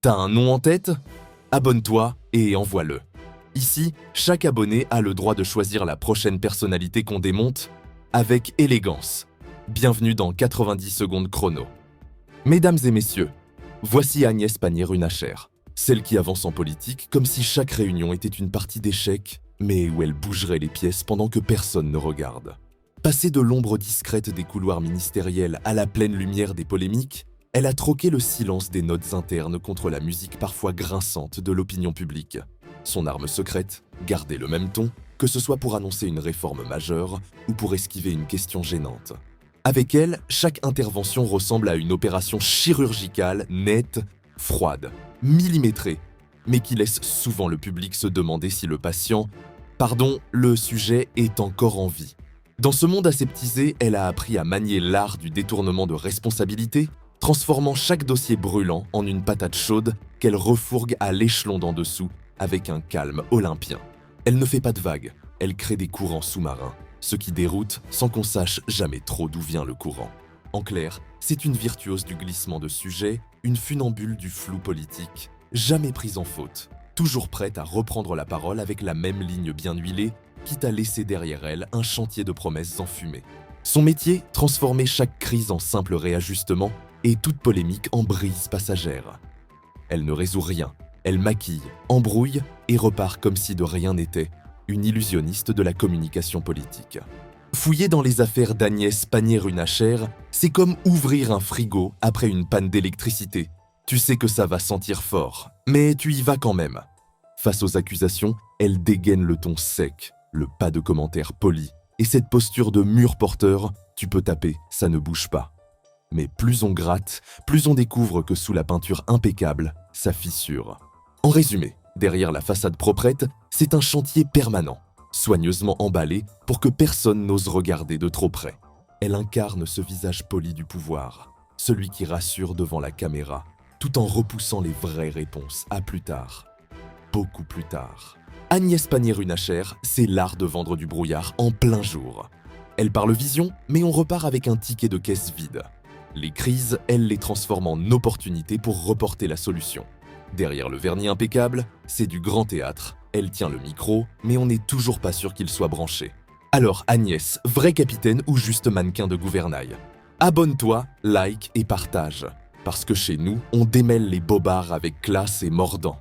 T'as un nom en tête? Abonne-toi et envoie-le. Ici, chaque abonné a le droit de choisir la prochaine personnalité qu'on démonte avec élégance. Bienvenue dans 90 secondes chrono. Mesdames et messieurs, voici Agnès Pannier-Runacher, celle qui avance en politique comme si chaque réunion était une partie d'échecs, mais où elle bougerait les pièces pendant que personne ne regarde. Passée de l'ombre discrète des couloirs ministériels à la pleine lumière des polémiques, elle a troqué le silence des notes internes contre la musique parfois grinçante de l'opinion publique. Son arme secrète, garder le même ton, que ce soit pour annoncer une réforme majeure ou pour esquiver une question gênante. Avec elle, chaque intervention ressemble à une opération chirurgicale nette, froide, millimétrée, mais qui laisse souvent le public se demander si le sujet est encore en vie. Dans ce monde aseptisé, elle a appris à manier l'art du détournement de responsabilité, transformant chaque dossier brûlant en une patate chaude qu'elle refourgue à l'échelon d'en dessous avec un calme olympien. Elle ne fait pas de vagues, elle crée des courants sous-marins, ce qui déroute sans qu'on sache jamais trop d'où vient le courant. En clair, c'est une virtuose du glissement de sujets, une funambule du flou politique, jamais prise en faute, toujours prête à reprendre la parole avec la même ligne bien huilée, quitte à laisser derrière elle un chantier de promesses enfumées. Son métier, transformer chaque crise en simple réajustement et toute polémique en brise passagère. Elle ne résout rien, elle maquille, embrouille et repart comme si de rien n'était, une illusionniste de la communication politique. Fouiller dans les affaires d'Agnès Pannier-Runacher, c'est comme ouvrir un frigo après une panne d'électricité. Tu sais que ça va sentir fort, mais tu y vas quand même. Face aux accusations, elle dégaine le ton sec, le pas de commentaires polis, et cette posture de mur porteur, tu peux taper, ça ne bouge pas. Mais plus on gratte, plus on découvre que sous la peinture impeccable, ça fissure. En résumé, derrière la façade proprette, c'est un chantier permanent, soigneusement emballé pour que personne n'ose regarder de trop près. Elle incarne ce visage poli du pouvoir, celui qui rassure devant la caméra, tout en repoussant les vraies réponses à plus tard. Beaucoup plus tard. Agnès Pannier-Runacher, c'est l'art de vendre du brouillard en plein jour. Elle parle vision, mais on repart avec un ticket de caisse vide. Les crises, elle les transforme en opportunités pour reporter la solution. Derrière le vernis impeccable, c'est du grand théâtre. Elle tient le micro, mais on n'est toujours pas sûr qu'il soit branché. Alors Agnès, vraie capitaine ou juste mannequin de gouvernail? Abonne-toi, like et partage. Parce que chez nous, on démêle les bobards avec classe et mordant.